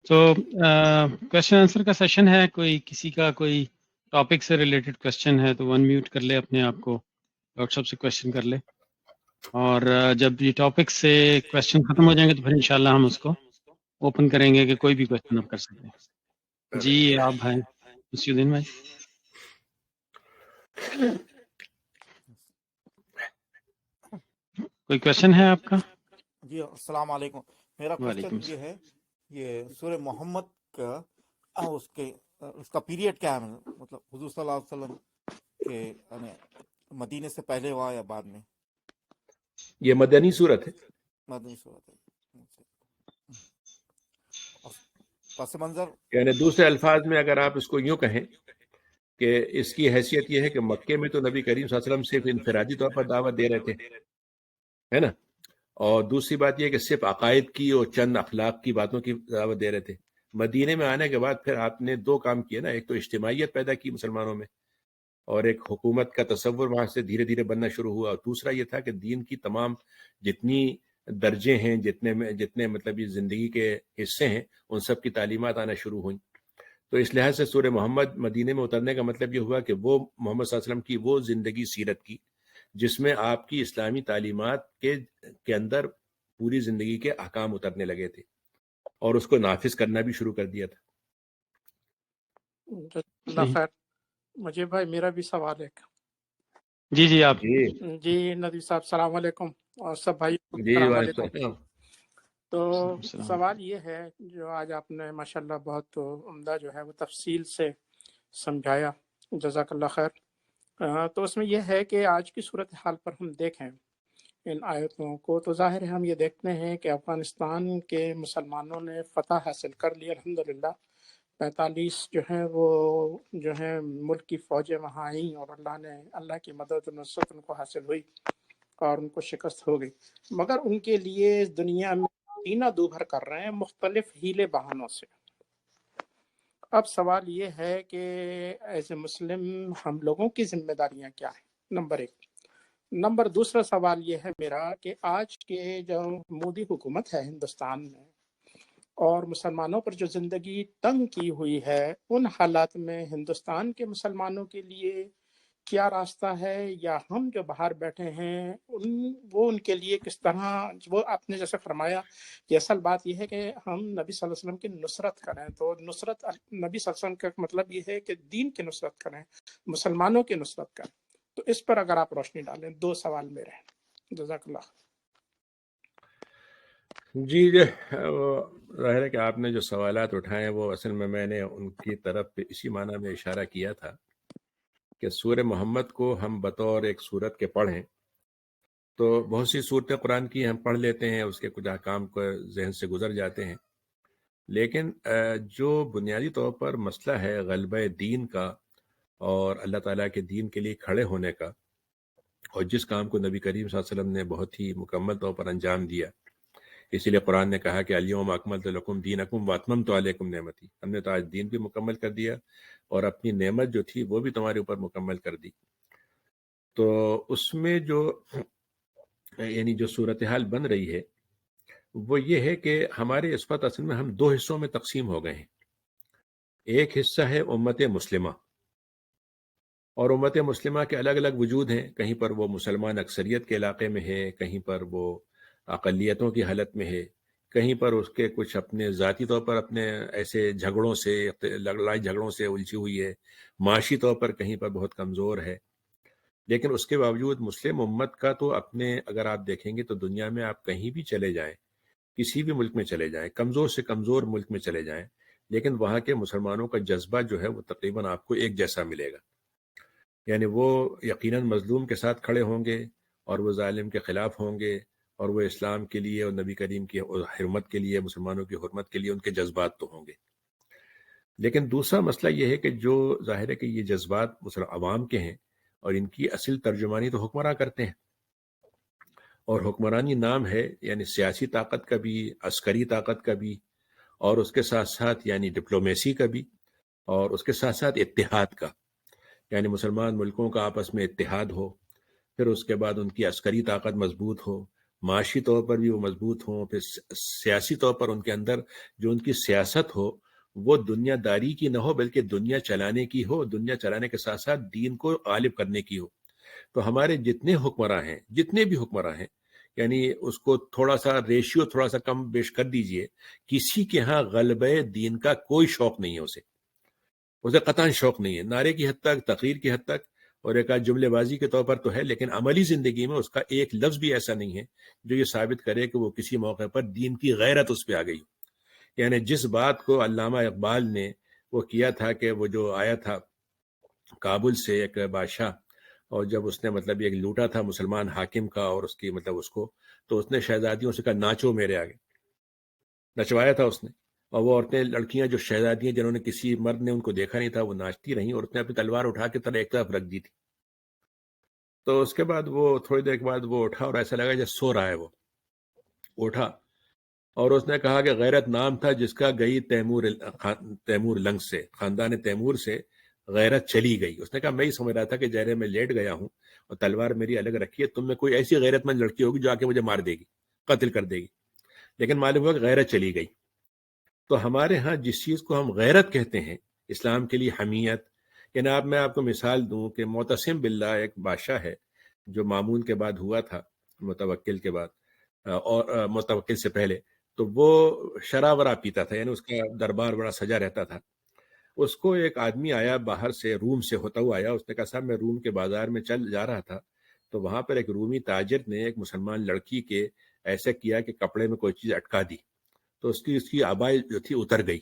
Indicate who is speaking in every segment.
Speaker 1: تو question answer کا session ہے. کوئی کسی کا کوئی ٹاپک سے ریلیٹڈ کوشچن ہے تو ون میوٹ کر لے اپنے آپ کو, ڈاکٹر صاحب سے کوشچن کر لے. اور جب یہ ٹاپک سے کوشچن ختم ہو جائیں گے تو پھر انشاءاللہ ہم اس کو اوپن کریں گے کہ کوئی بھی کوشچن آپ کر سکتے ہیں. جی آپ ہیں مسیح الدین بھائی. کوئی کوشچن ہے آپ کا؟
Speaker 2: جی السلام علیکم. میرا
Speaker 1: وعلیکم
Speaker 2: کوشچن یہ ہے, یہ سورہ محمد کا اس کا پیریڈ کیا ہے, مطلب حضور صلی اللہ علیہ وسلم کے یعنی مدینے سے پہلے ہوا یا بعد میں؟
Speaker 3: یہ مدنی صورت ہے.
Speaker 2: مدنی صورت ہے. پس منظر
Speaker 3: یعنی دوسرے الفاظ میں اگر آپ اس کو یوں کہیں کہ اس کی حیثیت یہ ہے کہ مکے میں تو نبی کریم صلی اللہ علیہ وسلم صرف انفرادی طور پر دعوت دے رہے تھے, ہے نا, اور دوسری بات یہ کہ صرف عقائد کی اور چند اخلاق کی باتوں کی دعوت دے رہے تھے. مدینے میں آنے کے بعد پھر آپ نے دو کام کیے نا, ایک تو اجتماعیت پیدا کی مسلمانوں میں اور ایک حکومت کا تصور وہاں سے دھیرے دھیرے بننا شروع ہوا, اور دوسرا یہ تھا کہ دین کی تمام جتنی درجے ہیں, جتنے مطلب یہ زندگی کے حصے ہیں, ان سب کی تعلیمات آنا شروع ہوئیں. تو اس لحاظ سے سورہ محمد مدینے میں اترنے کا مطلب یہ ہوا کہ وہ محمد صلی اللہ علیہ وسلم کی وہ زندگی سیرت کی جس میں آپ کی اسلامی تعلیمات کے اندر پوری زندگی کے احکام اترنے لگے تھے اور اس کو نافذ کرنا بھی شروع کر دیا تھا.
Speaker 4: اللہ خیر. مجھے بھائی میرا بھی سوال ہے.
Speaker 1: جی آپ.
Speaker 4: جی ندوی صاحب السلام علیکم, اور سب بھائی
Speaker 3: جی
Speaker 4: السلام علیکم. تو سوال یہ ہے جو آج آپ نے ماشاءاللہ بہت عمدہ جو ہے وہ تفصیل سے سمجھایا, جزاک اللہ خیر. تو اس میں یہ ہے کہ آج کی صورتحال پر ہم دیکھیں ان آیتوں کو تو ظاہر ہے ہم یہ دیکھتے ہیں کہ افغانستان کے مسلمانوں نے فتح حاصل کر لی الحمدللہ. 45 جو ہیں وہ جو ہیں ملک کی فوجیں وہاں آئیں اور اللہ کی مدد و نصرت ان کو حاصل ہوئی اور ان کو شکست ہو گئی. مگر ان کے لیے دنیا میں سینہ دوبھر کر رہے ہیں مختلف ہیلے بہانوں سے. اب سوال یہ ہے کہ ایز اے مسلم ہم لوگوں کی ذمہ داریاں کیا ہیں, نمبر 1. نمبر دوسرا سوال یہ ہے میرا کہ آج کے جو مودی حکومت ہے ہندوستان میں اور مسلمانوں پر جو زندگی تنگ کی ہوئی ہے, ان حالات میں ہندوستان کے مسلمانوں کے لیے کیا راستہ ہے, یا ہم جو باہر بیٹھے ہیں وہ ان کے لیے کس طرح, وہ آپ نے جیسے فرمایا کہ اصل بات یہ ہے کہ ہم نبی صلی اللہ علیہ وسلم کی نصرت کریں. تو نصرت نبی صلی اللہ علیہ وسلم کا مطلب یہ ہے کہ دین کی نصرت کریں, مسلمانوں کی نصرت کریں. تو اس پر اگر آپ روشنی ڈالیں. 2 سوال میرے ہیں. جزاک اللہ.
Speaker 3: جی ظاہر ہے کہ آپ نے جو سوالات اٹھائے وہ اصل میں نے ان کی طرف اسی معنی میں اشارہ کیا تھا کہ سورہ محمد کو ہم بطور ایک سورت کے پڑھیں تو بہت سی صورتیں قرآن کی ہم پڑھ لیتے ہیں, اس کے کچھ احکام کو ذہن سے گزر جاتے ہیں, لیکن جو بنیادی طور پر مسئلہ ہے غلبہ دین کا اور اللہ تعالیٰ کے دین کے لیے کھڑے ہونے کا, اور جس کام کو نبی کریم صلی اللہ علیہ وسلم نے بہت ہی مکمل طور پر انجام دیا, اسی لیے قرآن نے کہا کہ الیوم اکملت لکم دینکم واتممت علیکم نعمتی, ہم نے تو آج دین بھی مکمل کر دیا اور اپنی نعمت جو تھی وہ بھی تمہارے اوپر مکمل کر دی. تو اس میں جو یعنی جو صورتحال بن رہی ہے وہ یہ ہے کہ ہمارے اس وقت اصل میں ہم 2 حصوں میں تقسیم ہو گئے ہیں. ایک حصہ ہے امت مسلمہ, اور امت مسلمہ کے الگ الگ وجود ہیں, کہیں پر وہ مسلمان اکثریت کے علاقے میں ہے, کہیں پر وہ اقلیتوں کی حالت میں ہے, کہیں پر اس کے کچھ اپنے ذاتی طور پر اپنے ایسے جھگڑوں سے لڑائی جھگڑوں سے الجھی ہوئی ہے, معاشی طور پر کہیں پر بہت کمزور ہے. لیکن اس کے باوجود مسلم امت کا تو اپنے اگر آپ دیکھیں گے تو دنیا میں آپ کہیں بھی چلے جائیں, کسی بھی ملک میں چلے جائیں, کمزور سے کمزور ملک میں چلے جائیں, لیکن وہاں کے مسلمانوں کا جذبہ جو ہے وہ تقریباً آپ کو ایک جیسا ملے گا. یعنی وہ یقیناً مظلوم کے ساتھ کھڑے ہوں گے اور وہ ظالم کے خلاف ہوں گے, اور وہ اسلام کے لیے اور نبی کریم کی حرمت کے لیے, مسلمانوں کی حرمت کے لیے ان کے جذبات تو ہوں گے. لیکن دوسرا مسئلہ یہ ہے کہ جو ظاہر ہے کہ یہ جذبات عوام کے ہیں اور ان کی اصل ترجمانی تو حکمراں کرتے ہیں, اور حکمرانی نام ہے یعنی سیاسی طاقت کا بھی, عسکری طاقت کا بھی, اور اس کے ساتھ ساتھ یعنی ڈپلومیسی کا بھی, اور اس کے ساتھ ساتھ اتحاد کا, یعنی مسلمان ملکوں کا آپس میں اتحاد ہو, پھر اس کے بعد ان کی عسکری طاقت مضبوط ہو, معاشی طور پر بھی وہ مضبوط ہوں، پھر سیاسی طور پر ان کے اندر جو ان کی سیاست ہو وہ دنیا داری کی نہ ہو بلکہ دنیا چلانے کی ہو، دنیا چلانے کے ساتھ ساتھ دین کو غالب کرنے کی ہو۔ تو ہمارے جتنے حکمراں ہیں، جتنے بھی حکمراں ہیں، یعنی اس کو تھوڑا سا ریشیو تھوڑا سا کم بیش کر دیجئے، کسی کے ہاں غلبہ دین کا کوئی شوق نہیں ہے، اسے قطعاً شوق نہیں ہے، نعرے کی حد تک، تقریر کی حد تک، اور ایک آدھ جملے بازی کے طور پر تو ہے، لیکن عملی زندگی میں اس کا ایک لفظ بھی ایسا نہیں ہے جو یہ ثابت کرے کہ وہ کسی موقع پر دین کی غیرت اس پہ آ گئی۔ یعنی جس بات کو علامہ اقبال نے وہ کیا تھا کہ وہ جو آیا تھا کابل سے ایک بادشاہ، اور جب اس نے مطلب ایک لوٹا تھا مسلمان حاکم کا اور اس کی مطلب اس کو، تو اس نے شہزادیوں سے کہا ناچو میرے آگے، نچوایا تھا اس نے، اور وہ عورتیں لڑکیاں جو شہزادیاں جنہوں نے کسی مرد نے ان کو دیکھا نہیں تھا وہ ناچتی رہیں، اور اس نے اپنی تلوار اٹھا کے طرح ایک طرف رکھ دی تھی۔ تو اس کے بعد وہ تھوڑی دیر کے بعد وہ اٹھا اور ایسا لگا جیسے سو رہا ہے، وہ اٹھا اور اس نے کہا کہ غیرت نام تھا جس کا گئی تیمور لنگ سے، خاندان تیمور سے غیرت چلی گئی۔ اس نے کہا میں ہی سمجھ رہا تھا کہ جہرے میں لیٹ گیا ہوں اور تلوار میری الگ رکھی ہے، تم میں کوئی ایسی غیرت مند لڑکی ہوگی جو آ کے مجھے مار دے گی، قتل کر دے گی، لیکن معلوم ہوا کہ غیرت چلی گئی۔ تو ہمارے ہاں جس چیز کو ہم غیرت کہتے ہیں، اسلام کے لیے حمیت، یعنی میں آپ کو مثال دوں کہ معتصم باللہ ایک بادشاہ ہے جو مامون کے بعد ہوا تھا، متوکل کے بعد اور متوکل سے پہلے، تو وہ شراب وراب پیتا تھا، یعنی اس کا دربار بڑا سجا رہتا تھا۔ اس کو ایک آدمی آیا باہر سے، روم سے ہوتا ہوا آیا، اس نے کہا صاحب میں روم کے بازار میں چل جا رہا تھا تو وہاں پر ایک رومی تاجر نے ایک مسلمان لڑکی کے ایسے کیا کہ کپڑے میں کوئی چیز اٹکا دی، تو اس کی آبائی جو تھی اتر گئی،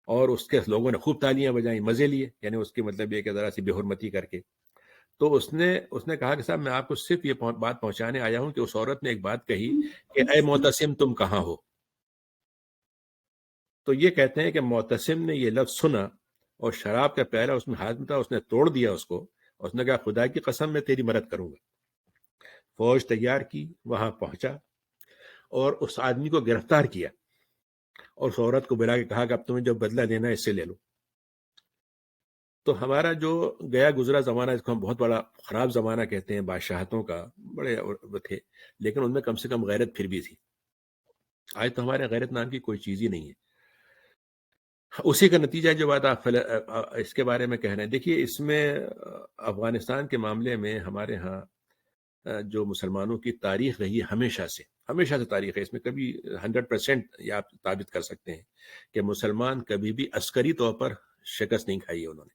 Speaker 3: اور اس کے لوگوں نے خوب تالیاں بجائیں، مزے لیے، یعنی اس کی مطلب یہ کہ ذرا سی بے حرمتی کر کے۔ تو اس نے کہا کہ صاحب میں آپ کو صرف یہ بات پہنچانے آیا ہوں کہ اس عورت نے ایک بات کہی کہ اے معتصم تم کہاں ہو؟ تو یہ کہتے ہیں کہ معتصم نے یہ لفظ سنا اور شراب کا پیالہ اس میں ہاتھ میں تھا، اس نے توڑ دیا اس کو، اس نے کہا خدا کی قسم میں تیری مدد کروں گا۔ فوج تیار کی، وہاں پہنچا اور اس آدمی کو گرفتار کیا، اور اس عورت کو بلا کے کہا کہ اب تمہیں جو بدلہ لینا ہے اس سے لے لو۔ تو ہمارا جو گیا گزرا زمانہ، اس کو ہم بہت بڑا خراب زمانہ کہتے ہیں، بادشاہتوں کا بڑے تھے، لیکن ان میں کم سے کم غیرت پھر بھی تھی۔ آج تو ہمارے غیرت نام کی کوئی چیز ہی نہیں ہے۔ اسی کا نتیجہ جو بات آپ اس کے بارے میں کہہ رہے ہیں، دیکھیے اس میں افغانستان کے معاملے میں ہمارے ہاں جو مسلمانوں کی تاریخ رہی ہے ہمیشہ سے تاریخ ہے، اس میں کبھی 100% یہ آپ ثابت کر سکتے ہیں کہ مسلمان کبھی بھی عسکری طور پر شکست نہیں کھائی ہے۔ انہوں نے،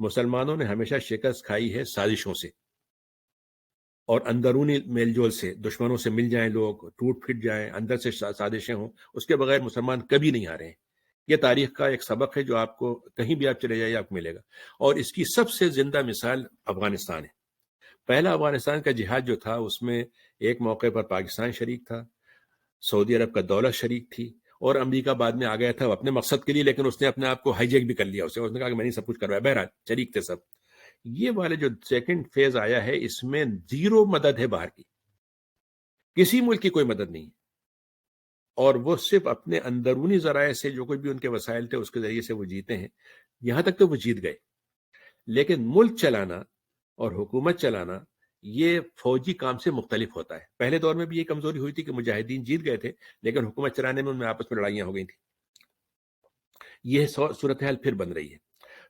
Speaker 3: مسلمانوں نے ہمیشہ شکست کھائی ہے سازشوں سے اور اندرونی میل جول سے، دشمنوں سے مل جائیں لوگ، ٹوٹ پھٹ جائیں، اندر سے سازشیں ہوں، اس کے بغیر مسلمان کبھی نہیں ہارے ہیں۔ یہ تاریخ کا ایک سبق ہے جو آپ کو کہیں بھی آپ چلے جائیے آپ کو ملے گا، اور اس کی سب سے زندہ مثال افغانستان ہے۔ پہلا افغانستان کا جہاد جو تھا اس میں ایک موقع پر پاکستان شریک تھا، سعودی عرب کا دولت شریک تھی، اور امریکہ بعد میں آ گیا تھا اپنے مقصد کے لیے، لیکن اس نے اپنے آپ کو ہائی جیک بھی کر لیا، اس نے کہا کہ میں نے سب کچھ کروایا، بہرحال شریک تھے سب۔ یہ والے جو سیکنڈ فیز آیا ہے اس میں زیرو مدد ہے باہر کی، کسی ملک کی کوئی مدد نہیں، اور وہ صرف اپنے اندرونی ذرائع سے جو کوئی بھی ان کے وسائل تھے اس کے ذریعے سے وہ جیتے ہیں۔ یہاں تک تو وہ جیت گئے، لیکن ملک چلانا اور حکومت چلانا یہ فوجی کام سے مختلف ہوتا ہے۔ پہلے دور میں بھی یہ کمزوری ہوئی تھی کہ مجاہدین جیت گئے تھے، لیکن حکومت چلانے میں ان میں آپس میں لڑائیاں ہو گئی تھیں۔ یہ صورتحال پھر بن رہی ہے۔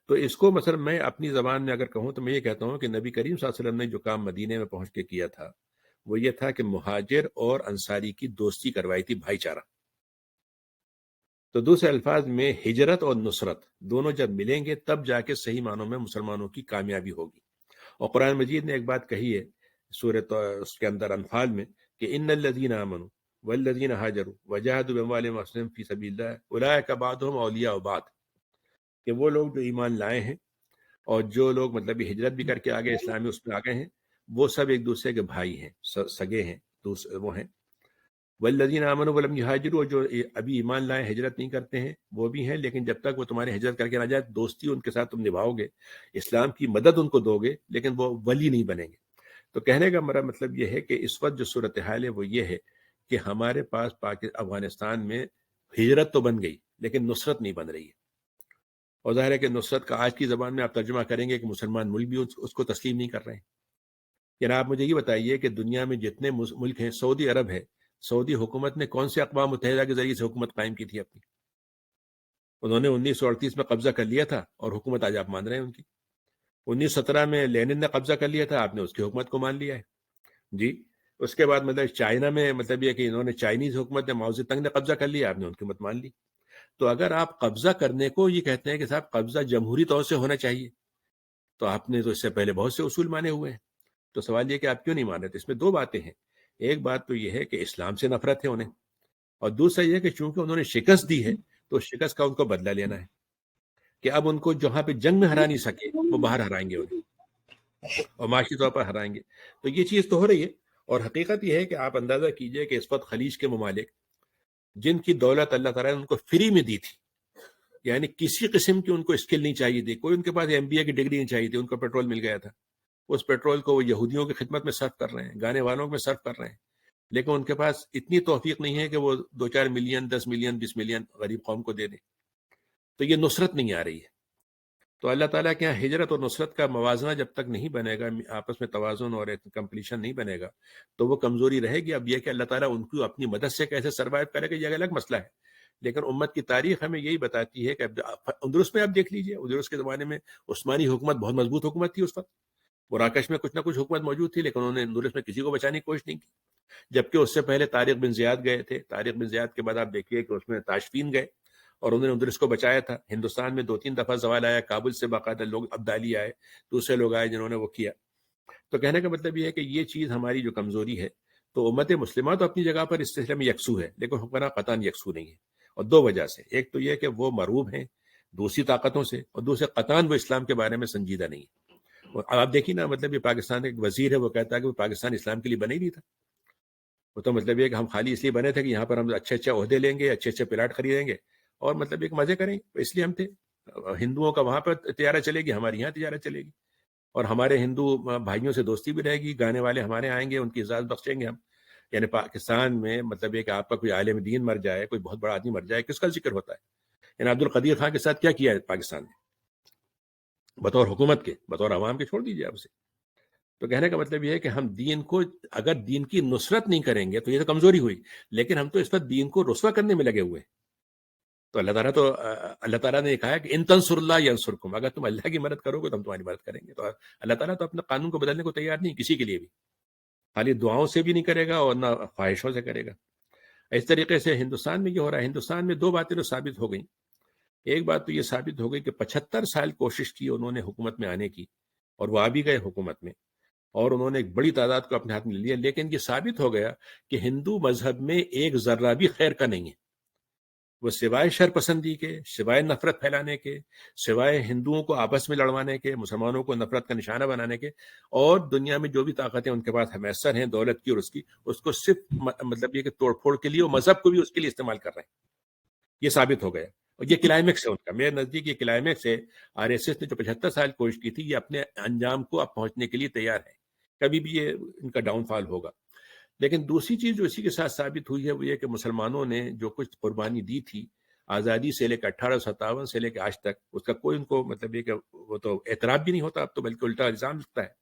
Speaker 3: تو اس کو مثلا میں اپنی زبان میں اگر کہوں تو میں یہ کہتا ہوں کہ نبی کریم صلی اللہ علیہ وسلم نے جو کام مدینے میں پہنچ کے کیا تھا وہ یہ تھا کہ مہاجر اور انصاری کی دوستی کروائی تھی، بھائی چارہ۔ تو دوسرے الفاظ میں ہجرت اور نصرت دونوں جب ملیں گے تب جا کے صحیح معنوں میں مسلمانوں کی کامیابی ہوگی۔ اور قرآن مجید نے ایک بات کہی ہے سورۃ اس کے اندر انفال میں کہ ان الذین آمنوا والذین ہاجروا وجاہدوا باموالہم وانفسہم فی سبیل اللہ اولئک بعضهم اولیاء بعض، کہ وہ لوگ جو ایمان لائے ہیں اور جو لوگ مطلب ہجرت بھی کر کے آگے اسلامی اس میں آگے ہیں، وہ سب ایک دوسرے کے بھائی ہیں، سگے ہیں، وہ ہیں۔ والذین آمنوا ولم یہاجروا، جو ابھی ایمان لائے ہجرت نہیں کرتے ہیں وہ بھی ہیں، لیکن جب تک وہ تمہاری ہجرت کر کے نہ جائے دوستی ان کے ساتھ تم نبھاؤ گے، اسلام کی مدد ان کو دو گے، لیکن وہ ولی نہیں بنیں گے۔ تو کہنے کا میرا مطلب یہ ہے کہ اس وقت جو صورتحال ہے وہ یہ ہے کہ ہمارے پاس افغانستان میں ہجرت تو بن گئی لیکن نصرت نہیں بن رہی ہے، اور ظاہر ہے کہ نصرت کا آج کی زبان میں آپ ترجمہ کریں گے کہ مسلمان ملک بھی اس کو تسلیم نہیں کر رہے ہیں۔ یعنی آپ مجھے یہ بتائیے کہ دنیا میں جتنے ملک ہیں، سعودی عرب ہے، سعودی حکومت نے کون سے اقوام متحدہ کے ذریعے سے حکومت قائم کی تھی اپنی؟ انہوں نے 1938 میں قبضہ کر لیا تھا اور حکومت آج آپ مان رہے ہیں ان کی. 1917 میں لینن نے قبضہ کر لیا تھا، آپ نے اس کی حکومت کو مان لیا ہے جی. اس کے بعد مطلب چائنا میں مطلب یہ کہ انہوں نے چائنیز حکومت نے ماؤ زے تنگ نے قبضہ کر لیا، آپ نے ان کی حکومت مان لی. تو اگر آپ قبضہ کرنے کو یہ کہتے ہیں کہ صاحب قبضہ جمہوری طور سے ہونا چاہیے، تو آپ نے تو اس سے پہلے بہت سے اصول مانے ہوئے ہیں. تو سوال یہ کہ آپ کیوں نہیں مان رہے؟ اس میں دو باتیں ہیں. ایک بات تو یہ ہے کہ اسلام سے نفرت ہے انہیں، اور دوسرا یہ کہ چونکہ انہوں نے شکست دی ہے تو شکست کا ان کو بدلہ لینا ہے کہ اب ان کو جہاں پہ جنگ میں ہرا نہیں سکے وہ باہر ہرائیں گے انہیں، اور معاشی طور پر ہرائیں گے. تو یہ چیز تو ہو رہی ہے. اور حقیقت یہ ہے کہ آپ اندازہ کیجئے کہ اس وقت خلیج کے ممالک جن کی دولت اللہ تعالیٰ نے ان کو فری میں دی تھی، یعنی کسی قسم کی ان کو اسکل نہیں چاہیے تھی، کوئی ان کے پاس MBA کی ڈگری نہیں چاہیے تھی، ان کو پیٹرول مل گیا تھا. اس پیٹرول کو وہ یہودیوں کی خدمت میں صرف کر رہے ہیں، گانے والوں میں صرف کر رہے ہیں، لیکن ان کے پاس اتنی توفیق نہیں ہے کہ وہ 2-4 ملین 10 ملین 20 ملین غریب قوم کو دے دیں. تو یہ نصرت نہیں آ رہی ہے. تو اللہ تعالیٰ کے یہاں ہجرت اور نصرت کا موازنہ جب تک نہیں بنے گا، آپس میں توازن اور ایک کمپلیشن نہیں بنے گا، تو وہ کمزوری رہے گی. اب یہ کہ اللہ تعالیٰ ان کو اپنی مدد سے کیسے سروائیو کرے گا، یہ الگ مسئلہ ہے. لیکن امت کی تاریخ ہمیں یہی بتاتی ہے کہ اندلس میں آپ دیکھ لیجئے، اندلس کے زمانے میں عثمانی حکومت بہت مضبوط حکومت تھی. اس وقت مراکش میں کچھ نہ کچھ حکومت موجود تھی، لیکن انہوں نے اندلس میں کسی کو بچانے کی کوشش نہیں کی. جبکہ اس سے پہلے طارق بن زیاد گئے تھے. طارق بن زیاد کے بعد آپ دیکھیے کہ اس میں تاشفین گئے اور انہوں نے اندلس کو بچایا تھا. ہندوستان میں 2-3 دفعہ زوال آیا، کابل سے باقاعدہ لوگ ابدالی آئے، دوسرے لوگ آئے جنہوں نے وہ کیا. تو کہنے کا مطلب یہ ہے کہ یہ چیز ہماری جو کمزوری ہے، تو امت مسلمہ تو اپنی جگہ پر اس سلسلے میں یکسو ہے، لیکن حکمراں قطعاً یکسو نہیں ہے. اور دو وجہ سے، ایک تو یہ کہ وہ مروب ہیں دوسری طاقتوں سے، اور دوسرے قطعاً وہ اسلام کے بارے میں سنجیدہ نہیں ہے. اور آپ دیکھیے نا، مطلب یہ پاکستان ایک وزیر ہے، وہ کہتا ہے کہ وہ پاکستان اسلام کے لیے بنے ہی نہیں تھا. وہ تو مطلب یہ کہ ہم خالی اس لیے بنے تھے کہ یہاں پر ہم اچھے عہدے لیں گے، اچھے پلاٹ خریدیں گے، اور مطلب ایک مزے کریں گے، اس لیے ہم تھے. ہندوؤں کا وہاں پر تجارت چلے گی، ہمارے یہاں تجارت چلے گی، اور ہمارے ہندو بھائیوں سے دوستی بھی رہے گی، گانے والے ہمارے آئیں گے، ان کی اجازت بخشیں گے ہم. یعنی پاکستان میں مطلب یہ کہ آپ کا کوئی عالم دین مر جائے، کوئی بہت بڑا آدمی مر جائے، کس کا ذکر ہوتا ہے؟ یعنی عبد القدیر خان کے ساتھ کیا کیا ہے پاکستان نے بطور حکومت کے، بطور عوام کے چھوڑ دیجیے آپ سے. تو کہنے کا مطلب یہ ہے کہ ہم دین کو، اگر دین کی نصرت نہیں کریں گے تو یہ تو کمزوری ہوئی، لیکن ہم تو اس پر دین کو رسوا کرنے میں لگے ہوئے ہیں. تو اللہ تعالیٰ نے کہا کہ ان تنصر اللہ ینصرکم، اگر تم اللہ کی مدد کرو گے تو ہم تمہاری مدد کریں گے. تو اللہ تعالیٰ تو اپنے قانون کو بدلنے کو تیار نہیں کسی کے لیے بھی، خالی دعاؤں سے بھی نہیں کرے گا اور نہ خواہشوں سے کرے گا. اس طریقے سے ہندوستان میں یہ ہو رہا ہے. ہندوستان میں دو باتیں تو ثابت ہو گئیں. ایک بات تو یہ ثابت ہو گئی کہ 75 سال کوشش کی انہوں نے حکومت میں آنے کی، اور وہ آ بھی گئے حکومت میں، اور انہوں نے ایک بڑی تعداد کو اپنے ہاتھ میں لے لیا. لیکن یہ ثابت ہو گیا کہ ہندو مذہب میں ایک ذرہ بھی خیر کا نہیں ہے. وہ سوائے شر پسندی کے، سوائے نفرت پھیلانے کے، سوائے ہندوؤں کو آپس میں لڑوانے کے، مسلمانوں کو نفرت کا نشانہ بنانے کے، اور دنیا میں جو بھی طاقتیں ان کے پاس میسر ہیں دولت کی اور اس کی، اس کو صرف مطلب یہ کہ توڑ پھوڑ کے لیے اور مذہب کو بھی اس کے لیے استعمال کر رہے ہیں. یہ ثابت ہو گیا. اور یہ کلائمیکس ہے ان کا، میرے نزدیک یہ کلائمیکس ہے. RSS نے جو 75 سال کوشش کی تھی، یہ اپنے انجام کو اب پہنچنے کے لیے تیار ہے. کبھی بھی یہ ان کا ڈاؤن فال ہوگا. لیکن دوسری چیز جو اسی کے ساتھ ثابت ہوئی ہے وہ یہ کہ مسلمانوں نے جو کچھ قربانی دی تھی آزادی سے لے کے 1857 سے لے کے آج تک، اس کا کوئی ان کو مطلب یہ کہ وہ تو اعتراف بھی نہیں ہوتا اب تو، بلکہ الٹا الزام لگتا ہے.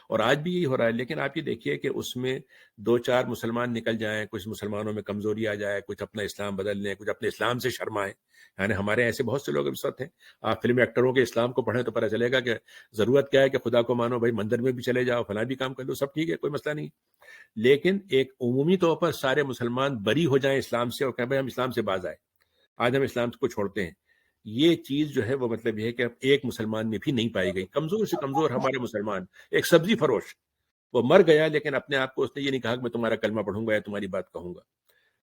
Speaker 3: اور آج بھی یہی ہو رہا ہے. لیکن آپ یہ دیکھیے کہ اس میں 2-4 مسلمان نکل جائیں، کچھ مسلمانوں میں کمزوری آ جائے، کچھ اپنا اسلام بدل لیں، کچھ اپنے اسلام سے شرمائیں. یعنی ہمارے ایسے بہت سے لوگ اس وقت ہیں، آپ فلم ایکٹروں کے اسلام کو پڑھیں تو پتہ چلے گا کہ ضرورت کیا ہے کہ خدا کو مانو، بھائی مندر میں بھی چلے جاؤ، فلاں بھی کام کر لو، سب ٹھیک ہے، کوئی مسئلہ نہیں. لیکن ایک عمومی طور پر سارے مسلمان بری ہو جائیں اسلام سے اور کہیں بھائی ہم اسلام سے باز آئے، آج ہم اسلام کو چھوڑتے ہیں، یہ چیز جو ہے وہ مطلب یہ ہے کہ ایک مسلمان میں بھی نہیں پائی گئی. کمزور سے کمزور ہمارے مسلمان، ایک سبزی فروش، وہ مر گیا لیکن اپنے آپ کو اس نے یہ نہیں کہا کہ میں تمہارا کلمہ پڑھوں گا یا تمہاری بات کہوں گا.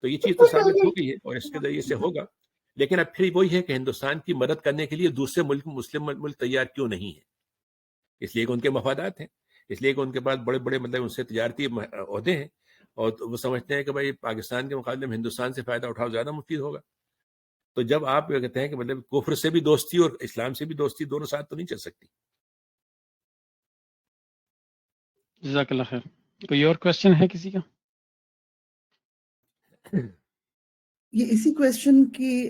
Speaker 3: تو یہ چیز تو ثابت ہو گئی ہے اور اس کے ذریعے سے ہوگا. لیکن اب پھر وہی ہے کہ ہندوستان کی مدد کرنے کے لیے دوسرے ملک، مسلم ملک تیار کیوں نہیں ہے؟ اس لیے کہ ان کے مفادات ہیں، اس لیے کہ ان کے پاس بڑے بڑے مطلب ان سے تجارتی عہدے ہیں، اور وہ سمجھتے ہیں کہ بھائی پاکستان کے مقابلے میں ہندوستان سے فائدہ اٹھاؤ زیادہ مفید ہوگا. تو جب آپ کہتے ہیں کہ مطلب کفر سے بھی دوستی اور اسلام سے بھی دوستی دونوں ساتھ تو نہیں چل سکتی.
Speaker 1: جزاک اللہ خیر. کوئی اور کوشچن ہے کسی کا؟
Speaker 5: یہ اسی کویشچن کی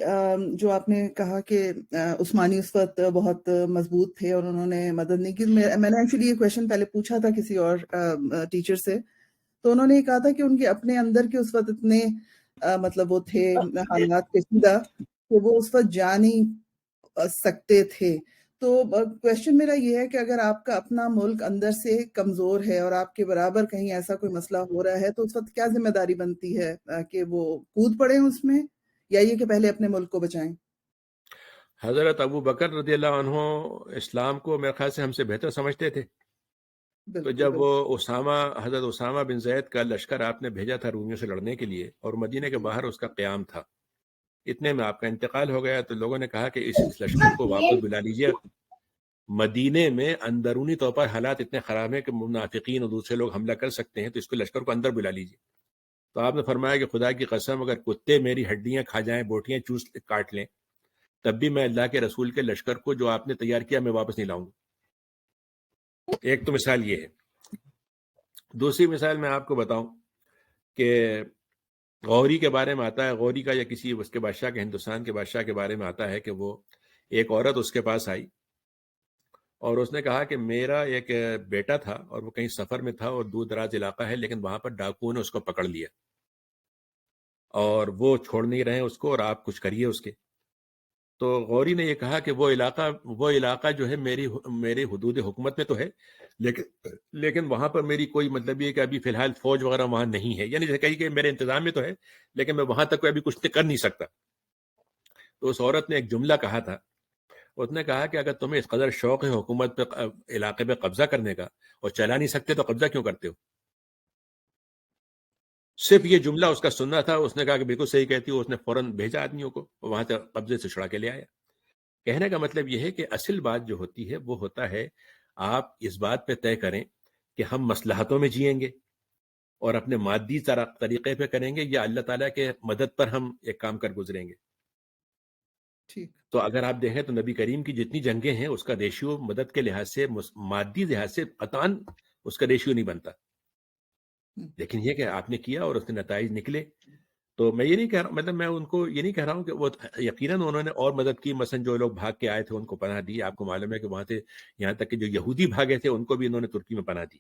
Speaker 5: جو آپ نے کہا کہ عثمانی اس وقت بہت مضبوط تھے اور انہوں نے مدد نہیں کی. میں نے ایکچولی یہ کویشچن پہلے پوچھا تھا کسی اور ٹیچر سے, تو انہوں نے یہ کہا تھا کہ ان کے اپنے اندر کے اس وقت اتنے مطلب وہ تھے حالات کشیدہ کہ وہ اس وقت جا نہیں سکتے تھے. تو کویشچن میرا یہ ہے کہ اگر آپ کا اپنا ملک اندر سے کمزور ہے اور آپ کے برابر کہیں ایسا کوئی مسئلہ ہو رہا ہے, تو اس وقت کیا ذمہ داری بنتی ہے کہ وہ کود پڑیں اس میں, یا یہ کہ پہلے اپنے ملک کو بچائیں؟
Speaker 3: حضرت ابو بکر رضی اللہ عنہ اسلام کو میرے خیال سے ہم سے بہتر سمجھتے تھے. تو جب وہ حضرت اسامہ بن زید کا لشکر آپ نے بھیجا تھا رومیوں سے لڑنے کے لیے, اور مدینے کے باہر اس کا قیام تھا, اتنے میں آپ کا انتقال ہو گیا, تو لوگوں نے کہا کہ اس لشکر کو واپس بلا لیجیے. مدینے میں اندرونی طور پر حالات اتنے خراب ہیں کہ منافقین اور دوسرے لوگ حملہ کر سکتے ہیں, تو اس کو لشکر کو اندر بلا لیجیے. تو آپ نے فرمایا کہ خدا کی قسم اگر کتے میری ہڈیاں کھا جائیں, بوٹیاں چوس کاٹ لیں, تب بھی میں اللہ کے رسول کے لشکر کو جو آپ نے تیار کیا میں واپس نہیں لاؤں گا. ایک تو مثال یہ ہے. دوسری مثال میں آپ کو بتاؤں کہ غوری کے بارے میں آتا ہے, غوری کا یا کسی اس کے بادشاہ کے, ہندوستان کے بادشاہ کے بارے میں آتا ہے کہ وہ ایک عورت اس کے پاس آئی اور اس نے کہا کہ میرا ایک بیٹا تھا اور وہ کہیں سفر میں تھا اور دور دراز علاقہ ہے, لیکن وہاں پر ڈاکوؤں نے اس کو پکڑ لیا اور وہ چھوڑ نہیں رہے اس کو, اور آپ کچھ کریے اس کے. تو غوری نے یہ کہا کہ وہ علاقہ جو ہے میری حدود حکومت میں تو ہے, لیکن وہاں پر میری کوئی مطلب یہ کہ ابھی فی الحال فوج وغیرہ وہاں نہیں ہے, یعنی جیسے کہی کہ میرے انتظام میں تو ہے لیکن میں وہاں تک کوئی ابھی کچھ کر نہیں سکتا. تو اس عورت نے ایک جملہ کہا تھا, اس نے کہا کہ اگر تمہیں اس قدر شوق ہے حکومت پہ, علاقے پہ قبضہ کرنے کا, اور چلا نہیں سکتے تو قبضہ کیوں کرتے ہو؟ صرف یہ جملہ اس کا سننا تھا, اس نے کہا کہ بالکل صحیح کہتی ہو. اس نے فوراً بھیجا آدمیوں کو, وہاں سے قبضے سے چھڑا کے لے آیا. کہنے کا مطلب یہ ہے کہ اصل بات جو ہوتی ہے وہ ہوتا ہے آپ اس بات پہ طے کریں کہ ہم مصلحتوں میں جئیں گے اور اپنے مادی طریقے پہ کریں گے, یا اللہ تعالیٰ کے مدد پر ہم ایک کام کر گزریں گے. تو اگر آپ دیکھیں تو نبی کریم کی جتنی جنگیں ہیں اس کا ریشیو مدد کے لحاظ سے, مادی لحاظ سے قطعاً اس کا ریشیو نہیں بنتا, لیکن یہ کہ آپ نے کیا اور اس کے نتائج نکلے. تو میں یہ نہیں کہہ رہا, مطلب میں ان کو یہ نہیں کہہ رہا ہوں کہ وہ یقیناً انہوں نے اور مدد کی, مثلا جو لوگ بھاگ کے آئے تھے ان کو پناہ دی. آپ کو معلوم ہے کہ وہاں سے یہاں تک کہ جو یہودی بھاگے تھے ان کو بھی انہوں نے ترکی میں پناہ دی.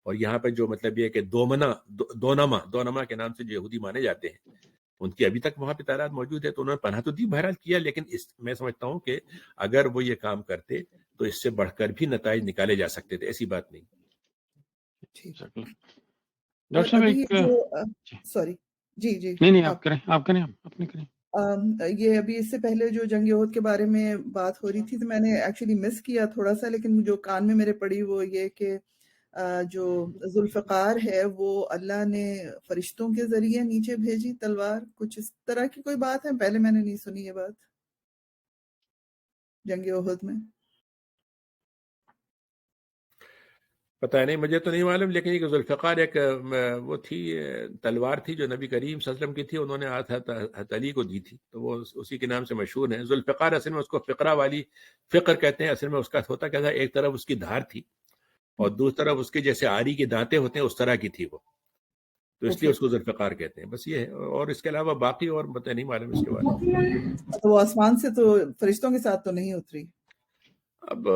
Speaker 3: اور یہاں پہ جو مطلب یہ کہ دونما کے نام سے جو یہودی مانے جاتے ہیں ان کی ابھی تک وہاں پہ تعداد موجود ہے, تو انہوں نے پناہ تو دی بہرحال کیا, لیکن میں سمجھتا ہوں کہ اگر وہ یہ کام کرتے تو اس سے بڑھ کر بھی نتائج نکالے جا سکتے تھے. ایسی بات نہیں.
Speaker 1: ڈاکٹر صاحب
Speaker 5: سوری جی
Speaker 1: نہیں آپ کریں, آپ نے کریں.
Speaker 5: یہ ابھی اس سے پہلے جو جنگ احد کے بارے میں بات ہو رہی تھی تو میں نے ایکچولی مس کیا تھوڑا سا, لیکن جو کان میں میرے پڑی وہ یہ کہ جو ذوالفقار ہے وہ اللہ نے فرشتوں کے ذریعے نیچے بھیجی تلوار, کچھ اس طرح کی کوئی بات ہے؟ پہلے میں نے نہیں سنی یہ بات جنگ احد میں.
Speaker 3: پتہ نہیں, مجھے تو نہیں معلوم, لیکن یہ ذوالفقار ایک وہ تھی تلوار تھی جو نبی کریم صلی اللہ علیہ وسلم کی تھی, انہوں نے حضرت علی کو دی تھی, تو وہ اسی کے نام سے مشہور ہے. ذوالفقار اصل میں اس کو فقرہ والی فقر کہتے ہیں. اصل میں اس کا ہوتا کیا تھا, ایک طرف اس کی دھار تھی اور دوسری طرف اس کے جیسے آری کے دانتے ہوتے ہیں اس طرح کی تھی وہ, تو اس لیے اس کو ذوالفقار کہتے ہیں. بس یہ ہے, اور اس کے علاوہ باقی اور پتہ نہیں معلوم اس کے بارے میں.
Speaker 5: تو وہ آسمان سے تو فرشتوں کے ساتھ تو نہیں اتری.
Speaker 3: اب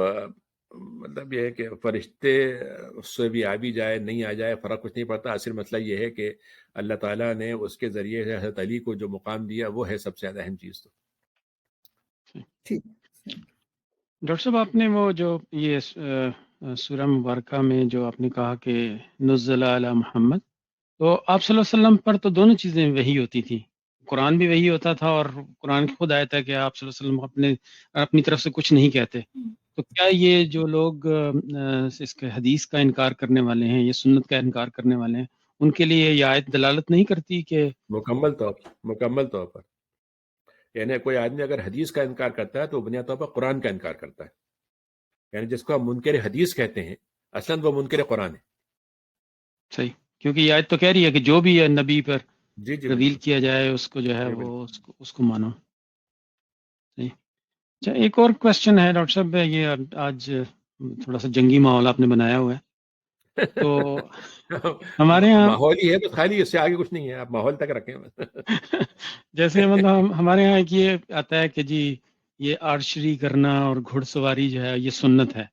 Speaker 3: مطلب یہ ہے کہ فرشتے اس سے بھی آ بھی جائے نہیں آ جائے فرق کچھ نہیں پڑتا. اصل مسئلہ یہ ہے کہ اللہ تعالیٰ نے اس کے ذریعے سے حضرت علی کو جو مقام دیا وہ ہے سب سے زیادہ اہم چیز. تو
Speaker 1: ڈاکٹر صاحب آپ نے وہ جو یہ سورہ مبارکہ میں جو آپ نے کہا کہ نزل علی محمد, تو آپ صلی اللہ علیہ وسلم پر تو دونوں چیزیں وحی ہوتی تھی, قرآن بھی وحی ہوتا تھا اور قرآن کی خود آیت ہے کہ آپ صلی اللہ علیہ وسلم اپنی طرف سے کچھ نہیں کہتے. تو کیا یہ جو لوگ اس کے حدیث کا انکار کرنے والے ہیں, یہ سنت کا انکار کرنے والے ہیں, ان کے لیے یہ آیت دلالت نہیں کرتی کہ
Speaker 3: مکمل طور پر یعنی کوئی آدمی اگر حدیث کا انکار کرتا ہے تو بنیادی طور پر قرآن کا انکار کرتا ہے. یعنی جس کو ہم منکر حدیث کہتے ہیں اصلاً وہ منکر قرآن ہے.
Speaker 1: صحیح, کیونکہ یہ آیت تو کہہ رہی ہے کہ جو بھی نبی پر
Speaker 3: جی
Speaker 1: رویل کیا جائے اس کو جو ہے وہ اس کو مانو. صحیح. اچھا, ایک اور کوشچن ہے ڈاکٹر صاحب, یہ آج تھوڑا سا جنگی ماحول آپ نے بنایا ہوا ہے, تو ہمارے یہاں
Speaker 3: ماحول ہی ہے تو خالی، اس سے آگے کچھ نہیں ہے، آپ ماحول تک رکھیں بس۔
Speaker 1: جیسے مطلب ہمارے یہاں ایک یہ آتا ہے کہ جی یہ آرچری کرنا اور گھڑ سواری جو ہے یہ سنت ہے،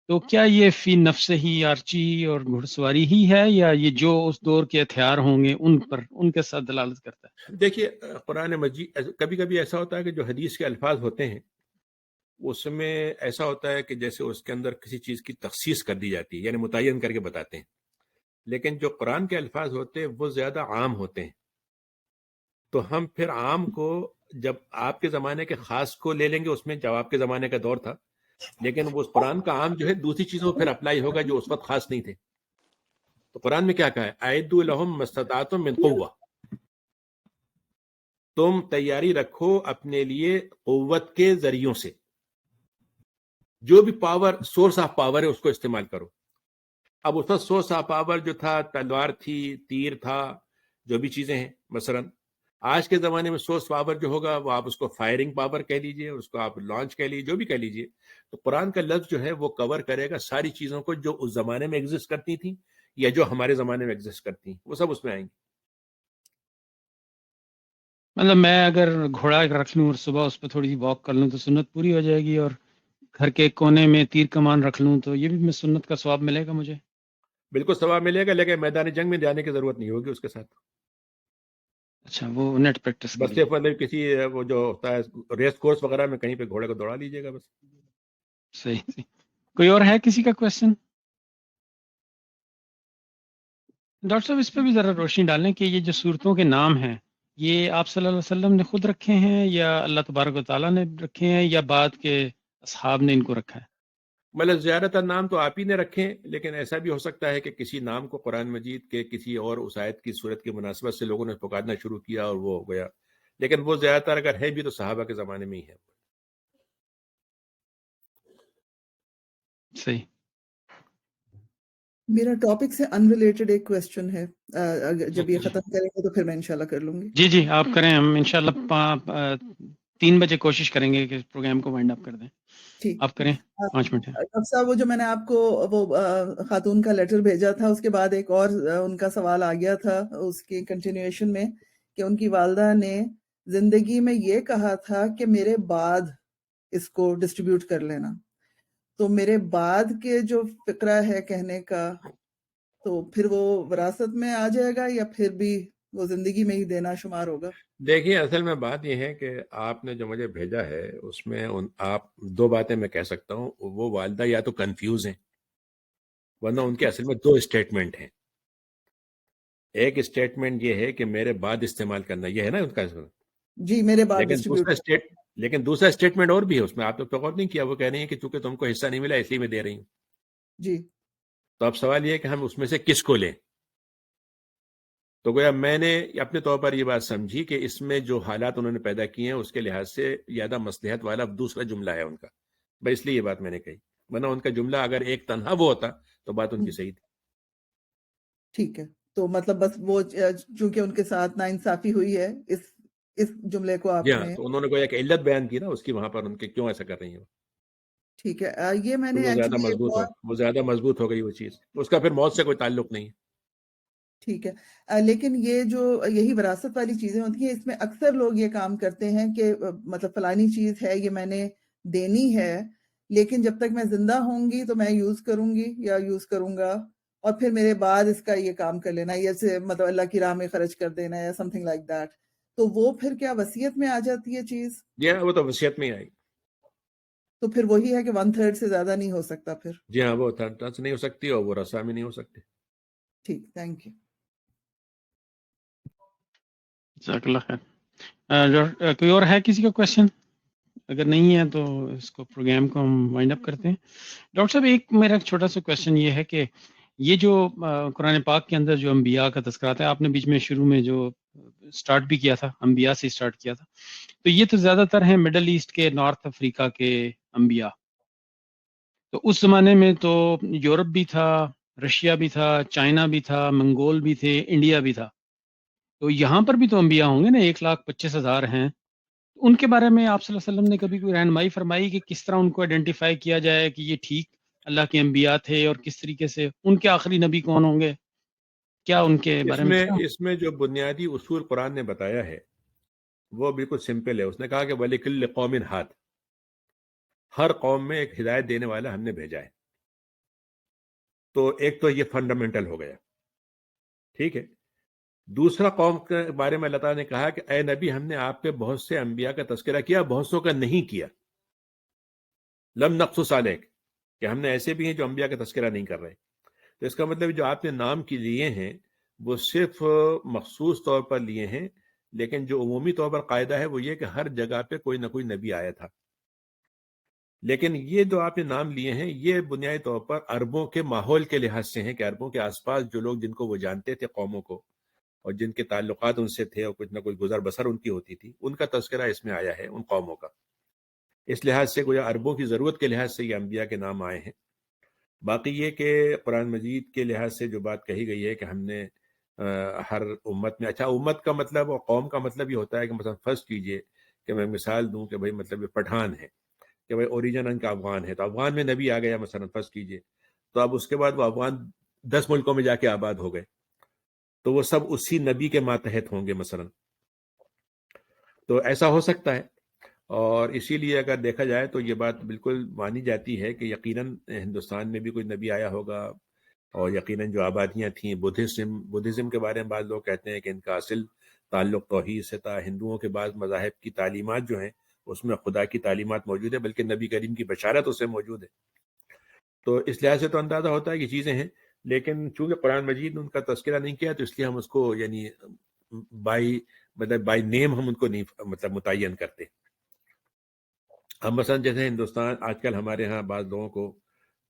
Speaker 1: تو کیا یہ فی نفس ہی آرچی اور گھڑ سواری ہی ہے، یا یہ جو اس دور کے ہتھیار ہوں گے ان پر، ان کے ساتھ دلالت کرتا ہے؟
Speaker 3: دیکھیے قرآن مجید کبھی کبھی ایسا ہوتا ہے کہ جو حدیث کے الفاظ ہوتے ہیں اس میں ایسا ہوتا ہے کہ جیسے اس کے اندر کسی چیز کی تخصیص کر دی جاتی ہے، یعنی متعین کر کے بتاتے ہیں، لیکن جو قرآن کے الفاظ ہوتے ہیں وہ زیادہ عام ہوتے ہیں، تو ہم پھر عام کو، جب آپ کے زمانے کے خاص کو لے لیں گے، اس میں جب آپ کے زمانے کا دور تھا، لیکن وہ قرآن کا عام جو ہے دوسری چیزوں پہ اپلائی ہوگا جو اس وقت خاص نہیں تھے۔ تو قرآن میں کیا کہا ہے؟ اعدوا لہم ما استطعتم من قوہ، تم تیاری رکھو اپنے لیے قوت کے ذریعوں سے، جو بھی پاور، سورس آف پاور ہے اس کو استعمال کرو۔ اب اس وقت سورس آف پاور جو تھا تلوار تھی، تیر تھا، جو بھی چیزیں ہیں، مثلا آج کے زمانے میں سورس پاور جو ہوگا وہ آپ اس کو فائرنگ پاور کہہ لیجئے، اس کو آپ لانچ کہہ لیجئے، جو بھی کہہ لیجئے۔ تو قرآن کا لفظ جو ہے وہ کور کرے گا ساری چیزوں کو جو اس زمانے میں ایگزسٹ کرتی تھیں یا جو ہمارے زمانے میں ایگزسٹ کرتی ہیں، وہ سب اس میں آئیں گی۔
Speaker 1: مطلب میں اگر گھوڑا رکھ لوں اور صبح اس پہ تھوڑی سی واک کر لوں تو سنت پوری ہو جائے گی، اور گھر کے کونے میں تیر کمان رکھ لوں تو یہ بھی میں سنت کا ثواب ملے گا مجھے؟
Speaker 3: بالکل ثواب ملے گا، لیکن میدان جنگ میں جانے کی ضرورت نہیں ہوگی اس کے ساتھ۔
Speaker 1: اچھا، وہ نیٹ پریکٹس کے
Speaker 3: بس
Speaker 1: لیے۔
Speaker 3: صرف مطلب کسی وہ جو ہوتا ہے ریس کورس وغیرہ میں کہیں پہ گھوڑے کو دوڑا لیجیے گا بس۔
Speaker 1: صحیح صحیح۔ کوئی اور ہے کسی کا کویشچن؟ ڈاکٹر صاحب اس پہ بھی ذرا روشنی ڈالیں کہ یہ جو صورتوں کے نام ہیں یہ آپ صلی اللہ علیہ وسلم نے خود رکھے ہیں یا اللہ تبارک و تعالیٰ نے رکھے ہیں یا بعد کے اصحاب نے ان کو رکھا ہے؟
Speaker 3: مطلب زیادہ تر نام تو آپ ہی نے رکھے ہیں، لیکن ایسا بھی ہو سکتا ہے کہ کسی نام کو قرآن مجید کے کسی اور اس آیت کی صورت کی مناسبت سے لوگوں نے پکارنا شروع کیا اور وہ ہو گیا، لیکن وہ زیادہ تر اگر ہے بھی تو صحابہ کے زمانے میں ہی ہے۔
Speaker 1: صحیح۔
Speaker 5: میرا ٹاپک سے ان ریلیٹڈ ایک کویسچن ہے، جب یہ ختم کریں گے تو پھر میں انشاءاللہ کر لوں گی۔
Speaker 1: جی جی آپ کریں، ہم انشاءاللہ 3 بجے کوشش کریں گے کہ پروگرام کو وائنڈ اپ کر دیں۔
Speaker 5: ٹھیک،
Speaker 1: آپ کریں، 5 منٹ ہے۔
Speaker 5: ڈاکٹر صاحب وہ جو میں نے آپ کو وہ خاتون کا لیٹر بھیجا تھا، اس کے بعد ایک اور ان کا سوال آ گیا تھا اس کی کنٹینیویشن میں، کہ ان کی والدہ نے زندگی میں یہ کہا تھا کہ میرے بعد اس کو ڈسٹریبیوٹ کر لینا، تو میرے بعد کے جو فقرہ ہے کہنے کا، تو پھر وہ وراثت میں آ جائے گا یا پھر بھی وہ زندگی میں ہی دینا شمار ہوگا؟
Speaker 3: دیکھیے اصل میں بات یہ ہے کہ آپ نے جو مجھے بھیجا ہے اس میں آپ 2 باتیں میں کہہ سکتا ہوں، وہ والدہ یا تو کنفیوز ہیں، ورنہ ان کے اصل میں 2 اسٹیٹمنٹ ہیں۔ ایک اسٹیٹمنٹ یہ ہے کہ میرے بعد استعمال کرنا، یہ ہے نا ان کا،
Speaker 5: جی میرے بعد ڈسٹریبیوٹ،
Speaker 3: لیکن دوسرا اسٹیٹمنٹ اور بھی ہے اس میں، آپ نے تو غور نہیں کیا، وہ کہہ رہی ہیں کہ چونکہ تم کو حصہ نہیں ملا اس لیے میں دے رہی ہوں۔
Speaker 5: جی
Speaker 3: تو اب سوال یہ ہے کہ ہم اس میں سے کس کو لیں؟ تو گویا میں نے اپنے طور پر یہ بات سمجھی کہ اس میں جو حالات انہوں نے پیدا کیے ہیں اس کے لحاظ سے زیادہ مصلحت والا دوسرا جملہ ہے ان کا، بس اس لیے یہ بات میں نے کہی، ورنہ ان کا جملہ اگر ایک تنہا وہ ہوتا تو بات ان کی صحیح تھی۔
Speaker 5: ٹھیک ہے، تو مطلب بس وہ چونکہ ان کے ساتھ ناانصافی ہوئی ہے، اس جملے کو آپ
Speaker 3: جی ہاں،
Speaker 5: نے،
Speaker 3: تو انہوں نے گویا کہ علت بیان کی نا اس کی، وہاں پر ان کے کیوں ایسا کر رہی ہیں،
Speaker 5: ٹھیک ہے، یہ میں
Speaker 3: تو
Speaker 5: نے
Speaker 3: وہ زیادہ
Speaker 5: ایکچولی
Speaker 3: مضبوط ہو، وہ زیادہ مضبوط ہو گئی وہ چیز، اس کا پھر موت سے کوئی تعلق نہیں ہے۔
Speaker 5: ٹھیک ہے، لیکن یہ جو یہی وراثت والی چیزیں ہوتی ہیں، اس میں اکثر لوگ یہ کام کرتے ہیں کہ مطلب فلانی چیز ہے یہ میں نے دینی ہے، لیکن جب تک میں زندہ ہوں گی تو میں یوز کروں گی یا یوز کروں گا، اور پھر میرے بعد اس کا یہ کام کر لینا، یا مطلب اللہ کی راہ میں خرچ کر دینا یا سم تھنگ لائک دیٹ، تو وہ پھر کیا وصیت میں آ جاتی ہے چیز؟
Speaker 3: جی ہاں، وہ تو وصیت میں ہی آئی۔
Speaker 5: تو پھر وہی ہے کہ 1/3 سے زیادہ نہیں ہو سکتا پھر؟
Speaker 3: جی ہاں، وہ ٹچ نہیں ہو سکتی اور وہ رسا میں نہیں ہو سکتی۔
Speaker 5: ٹھیک، تھینک یو۔
Speaker 1: جزاک اللہ خیر۔ کوئی اور ہے کسی کا کویشچن؟ اگر نہیں ہے تو اس کو پروگرام کو ہم وائنڈ اپ کرتے ہیں۔ ڈاکٹر صاحب ایک میرا چھوٹا سا کویشچن یہ ہے کہ یہ جو قرآن پاک کے اندر جو انبیاء کا تذکرہ ہے، آپ نے بیچ میں شروع میں جو سٹارٹ بھی کیا تھا، انبیاء سے سٹارٹ کیا تھا، تو یہ تو زیادہ تر ہیں مڈل ایسٹ کے، نارتھ افریقہ کے انبیاء۔ تو اس زمانے میں تو یورپ بھی تھا، رشیا بھی تھا، چائنا بھی تھا، منگول بھی تھے، انڈیا بھی تھا، تو یہاں پر بھی تو انبیاء ہوں گے نا، 1,25,000 ہیں۔ ان کے بارے میں آپ صلی اللہ علیہ وسلم نے کبھی کوئی رہنمائی فرمائی کہ کس طرح ان کو آئیڈینٹیفائی کیا جائے کہ یہ ٹھیک اللہ کے انبیاء تھے اور کس طریقے سے ان کے آخری نبی کون ہوں گے، کیا ان کے بارے میں
Speaker 3: اس میں جو بنیادی اصول قرآن نے بتایا ہے وہ بالکل سمپل ہے. اس نے کہا کہ وَلِكُلِّ قَوْمٍ ہَادٍ، ہر قوم میں ایک ہدایت دینے والا ہم نے بھیجا ہے. تو ایک تو یہ فنڈامنٹل ہو گیا، ٹھیک ہے. دوسرا قوم کے بارے میں اللہ تعالیٰ نے کہا کہ اے نبی ہم نے آپ کے بہت سے انبیاء کا تذکرہ کیا، بہت سو کا نہیں کیا. لم نقصص علیک، کہ ہم نے ایسے بھی ہیں جو انبیاء کا تذکرہ نہیں کر رہے. تو اس کا مطلب جو آپ نے نام کی لیے ہیں وہ صرف مخصوص طور پر لیے ہیں، لیکن جو عمومی طور پر قاعدہ ہے وہ یہ کہ ہر جگہ پہ کوئی نہ کوئی نبی آیا تھا. لیکن یہ جو آپ نے نام لیے ہیں یہ بنیادی طور پر عربوں کے ماحول کے لحاظ سے ہیں، کہ عربوں کے آس پاس جو لوگ جن کو وہ جانتے تھے قوموں کو، اور جن کے تعلقات ان سے تھے اور کچھ نہ کچھ گزر بسر ان کی ہوتی تھی، ان کا تذکرہ اس میں آیا ہے، ان قوموں کا. اس لحاظ سے گویا عربوں کی ضرورت کے لحاظ سے یہ انبیاء کے نام آئے ہیں. باقی یہ کہ قرآن مجید کے لحاظ سے جو بات کہی گئی ہے کہ ہم نے ہر امت میں، اچھا امت کا مطلب اور قوم کا مطلب یہ ہوتا ہے کہ مثلا فرض کیجئے کہ میں مثال دوں کہ بھائی مطلب یہ پٹھان ہے، کہ بھائی اوریجن ان کا افغان ہے، تو افغان میں نبی آ گیا مثلا فرض کیجئے، تو اب اس کے بعد وہ افغان 10 ملکوں میں جا کے آباد ہو گئے، تو وہ سب اسی نبی کے ماتحت ہوں گے مثلا. تو ایسا ہو سکتا ہے. اور اسی لیے اگر دیکھا جائے تو یہ بات بالکل مانی جاتی ہے کہ یقیناً ہندوستان میں بھی کوئی نبی آیا ہوگا، اور یقیناً جو آبادیاں تھیں بدھزم کے بارے میں بعض لوگ کہتے ہیں کہ ان کا اصل تعلق توحید سے تھا. ہندوؤں کے بعض مذاہب کی تعلیمات جو ہیں اس میں خدا کی تعلیمات موجود ہے، بلکہ نبی کریم کی بشارت اس سے موجود ہے. تو اس لحاظ سے تو اندازہ ہوتا ہے کہ چیزیں ہیں، لیکن چونکہ قرآن مجید نے ان کا تذکرہ نہیں کیا تو اس لیے ہم اس کو یعنی بائی نیم ہم ان کو نہیں مطلب متعین کرتے. ہم مثلا جیسے ہندوستان آج کل ہمارے ہاں بعض لوگوں کو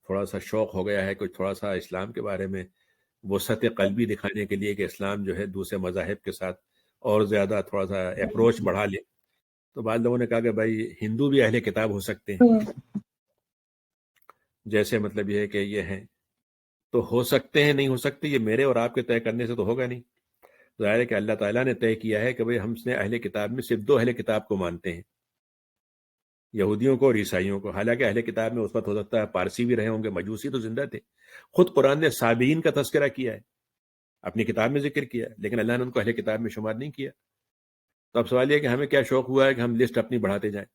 Speaker 3: تھوڑا سا شوق ہو گیا ہے کچھ تھوڑا سا اسلام کے بارے میں وسعت قلبی دکھانے کے لیے کہ اسلام جو ہے دوسرے مذاہب کے ساتھ اور زیادہ تھوڑا سا اپروچ بڑھا لے. تو بعض لوگوں نے کہا کہ بھائی ہندو بھی اہل کتاب ہو سکتے ہیں، جیسے مطلب یہ ہے کہ یہ ہیں، تو ہو سکتے ہیں نہیں ہو سکتے، یہ میرے اور آپ کے طے کرنے سے تو ہوگا نہیں. ظاہر ہے کہ اللہ تعالیٰ نے طے کیا ہے کہ بھائی ہم نے اہل کتاب میں صرف 2 اہل کتاب کو مانتے ہیں، یہودیوں کو اور عیسائیوں کو. حالانکہ اہل کتاب میں اس وقت ہو سکتا ہے پارسی بھی رہے ہوں گے، مجوسی تو زندہ تھے. خود قرآن نے سابئین کا تذکرہ کیا ہے، اپنی کتاب میں ذکر کیا ہے، لیکن اللہ نے ان کو اہل کتاب میں شمار نہیں کیا. تو اب سوال یہ کہ ہمیں کیا شوق ہوا ہے کہ ہم لسٹ اپنی بڑھاتے جائیں.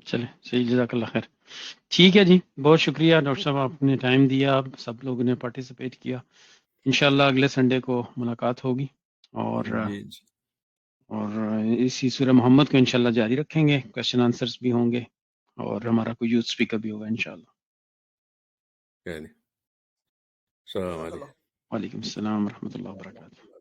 Speaker 1: چلے صحیح، جزاک اللہ خیر. ٹھیک ہے جی، بہت شکریہ ڈاکٹر صاحب، آپ نے ٹائم دیا، آپ سب لوگوں نے پارٹیسپیٹ کیا. انشاءاللہ اگلے سنڈے کو ملاقات ہوگی، اور اسی سورہ محمد کو انشاءاللہ جاری رکھیں گے. کویشچن آنسرز بھی ہوں گے اور ہمارا کوئی یوتھ اسپیکر بھی ہوگا انشاءاللہ.
Speaker 3: السلام علیکم.
Speaker 1: وعلیکم السلام ورحمۃ اللہ وبرکاتہ.